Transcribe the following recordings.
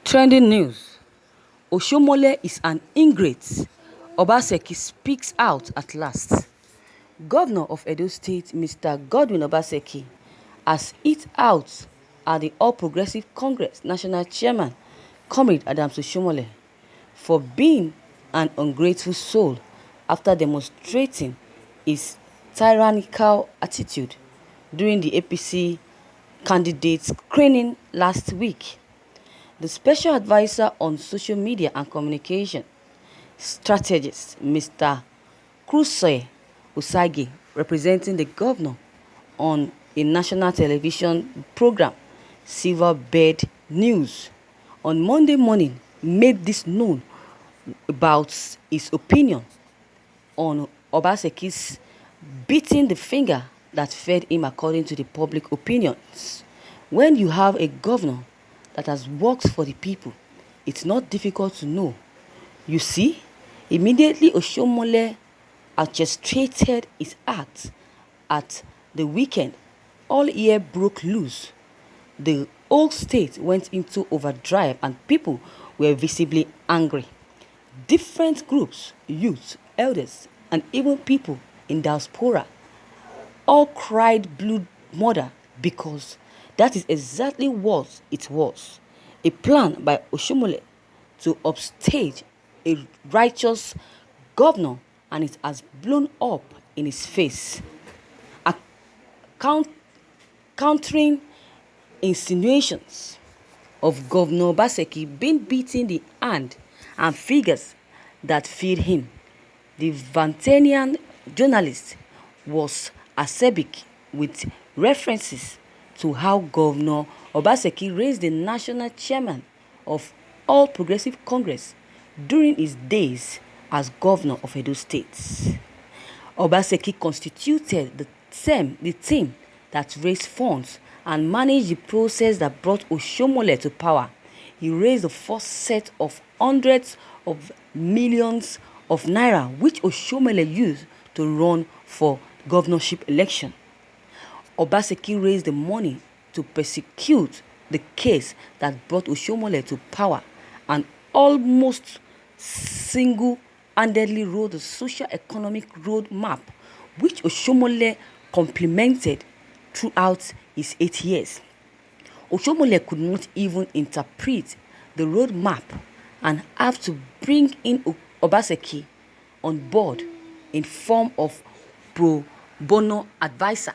Trending news. Oshiomome is an ingrate. Obaseki speaks out at last. Governor of Edo State, Mr. Godwin Obaseki, has hit out at the All Progressive Congress National Chairman, Comrade Adams Oshiomome, for being an ungrateful soul after demonstrating his tyrannical attitude during the APC candidate screening last week. The Special Advisor on Social Media and Communication Strategist, Mr. Osage, representing the governor on a national television program, Silverbird News, on Monday morning, made this known about his opinion on Obaseki's beating the finger that fed him according to the public opinions. When you have a governor that has worked for the people, it's not difficult to know. You see, immediately Oshiomole orchestrated his act at the weekend. All air broke loose. The whole state went into overdrive and people were visibly angry. Different groups, youth, elders, and even people in diaspora all cried blood murder because that is exactly what it was. A plan by Oshiomole to upstage a righteous governor, and it has blown up in his face. Countering insinuations of Governor Obaseki being beaten the hand and figures that feed him, the Vantanian journalist was acerbic with references to how Governor Obaseki raised the national chairman of All Progressive Congress during his days as governor of Edo State. Obaseki constituted the team that raised funds and managed the process that brought Oshiomole to power. He raised the first set of hundreds of millions of naira, which Oshiomole used to run for governorship election. Obaseki raised the money to prosecute the case that brought Oshiomole to power and almost single-handedly wrote the socio-economic roadmap, which Oshiomole complemented throughout his 8 years. Oshiomole could not even interpret the roadmap and have to bring in Obaseki on board in form of pro bono advisor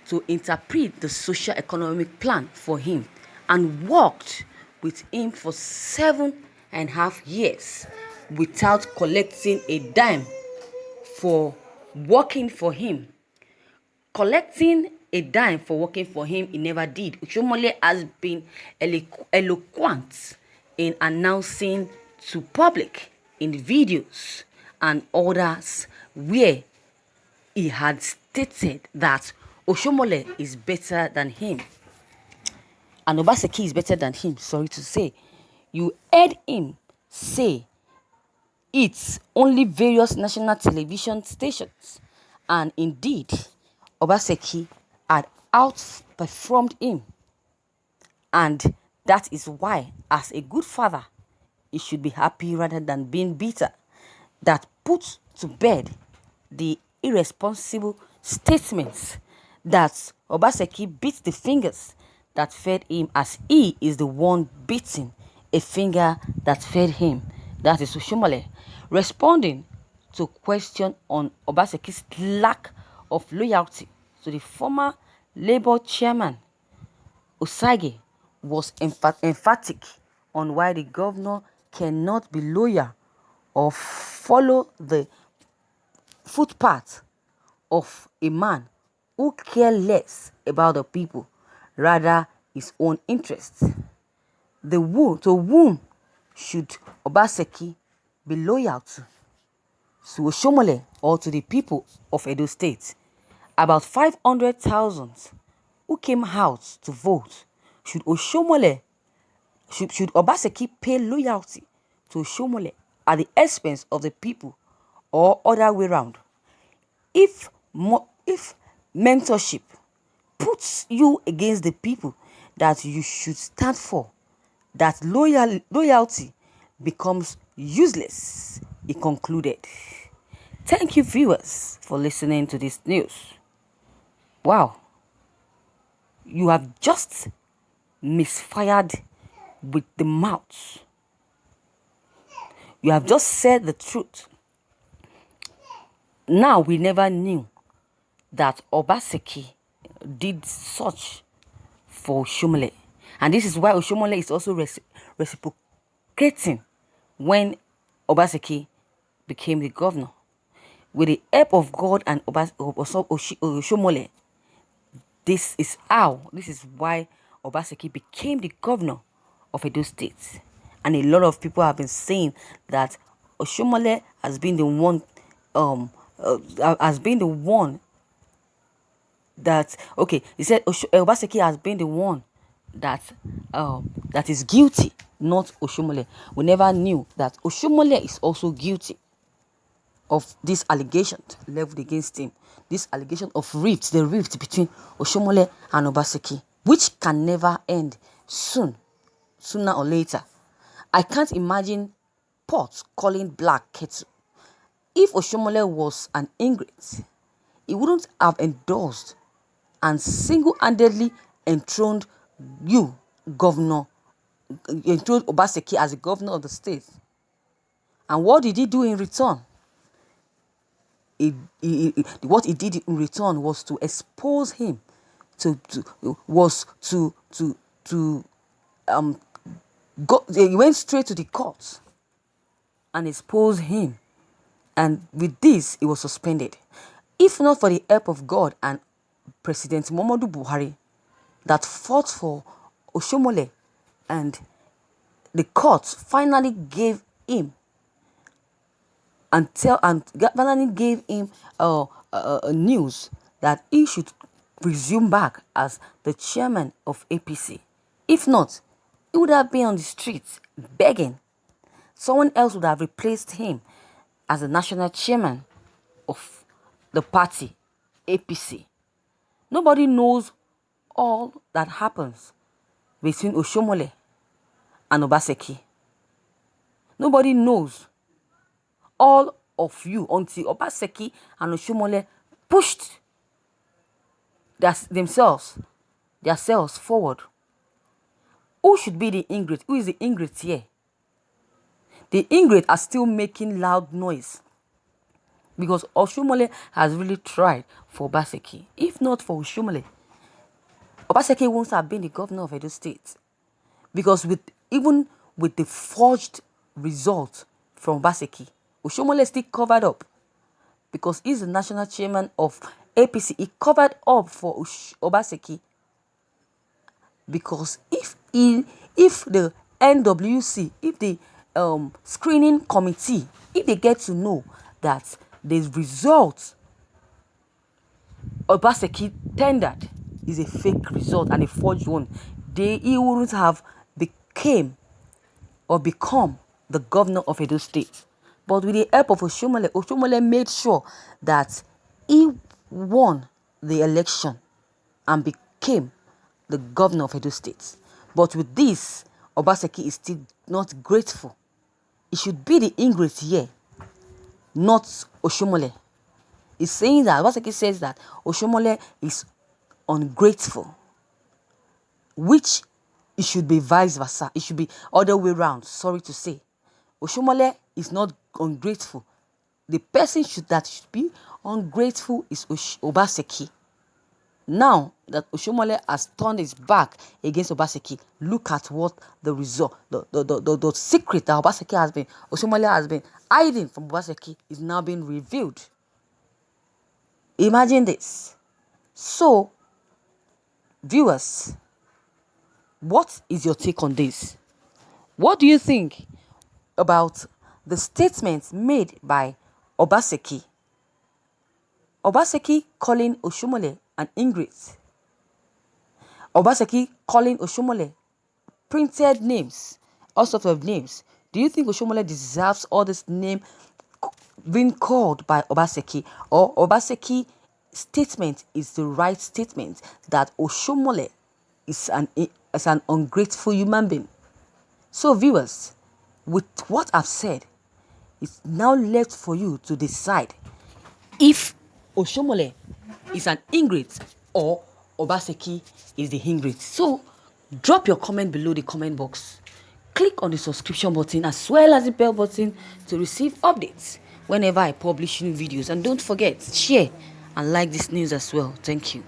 to interpret the socio-economic plan for him, and worked with him for 7.5 years without collecting a dime for working for him. Collecting a dime for working for him, he never did. Oshiomole has been eloquent in announcing to public in videos and others where he had stated that Oshiomole is better than him and Obaseki is better than him. Sorry to say, you heard him say it's only various national television stations, and indeed Obaseki had outperformed him, and that is why, as a good father, he should be happy rather than being bitter. That puts to bed the irresponsible statements that Obaseki beat the fingers that fed him, as he is the one beating a finger that fed him. That is Oshiomole. Responding to question on Obaseki's lack of loyalty to the former Labour chairman, Osage was emphatic on why the governor cannot be loyal or follow the footpath of a man who cares less about the people, rather his own interests. To whom should Obaseki be loyal to? To Oshiomole or to the people of Edo State? About 500,000 who came out to vote. Should Obaseki pay loyalty to Oshiomole at the expense of the people, or other way round? If mentorship puts you against the people that you should stand for, that loyalty becomes useless, he concluded. Thank you, viewers, for listening to this news. Wow, you have just misfired with the mouth. You have just said the truth. Now, we never knew that Obaseki did such for Oshiomole. And this is why Oshiomole is also reciprocating when Obaseki became the governor. With the help of God and Oshiomole, this is why Obaseki became the governor of Edo State. And a lot of people have been saying that Oshiomole has been the one that, okay, he said Obaseki has been the one that that is guilty, not Oshiomole. We never knew that Oshiomole is also guilty of this allegation leveled against him. This allegation of the rift between Oshiomole and Obaseki, which can never end sooner or later. I can't imagine pot calling black kettle. If Oshiomole was an ingrate, he wouldn't have endorsed and single-handedly enthroned Obaseki as the governor of the state. And what did he do in return? What he did in return was to expose him, he went straight to the court and exposed him, and with this he was suspended. If not for the help of God and President Muhammadu Buhari that fought for Oshiomole, and the court finally gave him news that he should resume back as the chairman of APC. If not, he would have been on the streets begging. Someone else would have replaced him as the national chairman of the party, APC. Nobody knows all that happens between Oshiomole and Obaseki. Nobody knows all of you until Obaseki and Oshiomole pushed themselves forward. Who should be the ingrate? Who is the ingrate here? The ingrate are still making loud noise because Oshiomole has really tried for Obaseki. If not for Oshiomole, Obaseki won't have been the governor of Edo State, because even with the forged result from Obaseki, Oshiomole still covered up because he's the national chairman of APC. He covered up for Obaseki because if the NWC, if the screening committee, if they get to know that the result Obaseki tendered is a fake result and a forged one, he wouldn't have become the governor of Edo State. But with the help of Oshiomole made sure that he won the election and became the governor of Edo State. But with this, Obaseki is still not grateful. It should be the ingrate here, not Oshiomole. He's saying that Obaseki says that Oshiomole is ungrateful, which it should be vice versa. It should be other way around. Sorry to say, Oshiomole is not ungrateful. The person that should be ungrateful is Obaseki. Now that Oshiomole has turned his back against Obaseki, look at what the result, the secret that Oshiomole has been hiding from Obaseki is now being revealed. Imagine this. So, viewers, what is your take on this? What do you think about the statements made by Obaseki? Obaseki calling Oshiomole an ingrate. Obaseki calling Oshiomole printed names, all sorts of names. Do you think Oshiomole deserves all this name being called by Obaseki, or Obaseki statement is the right statement that Oshiomole is an ungrateful human being? So viewers, with what I've said, it's now left for you to decide if Oshiomole is an ingrate or Obaseki is the ingrate. So drop your comment below the comment box. Click on the subscription button as well as the bell button to receive updates whenever I publish new videos. And don't forget, share and like this news as well. Thank you.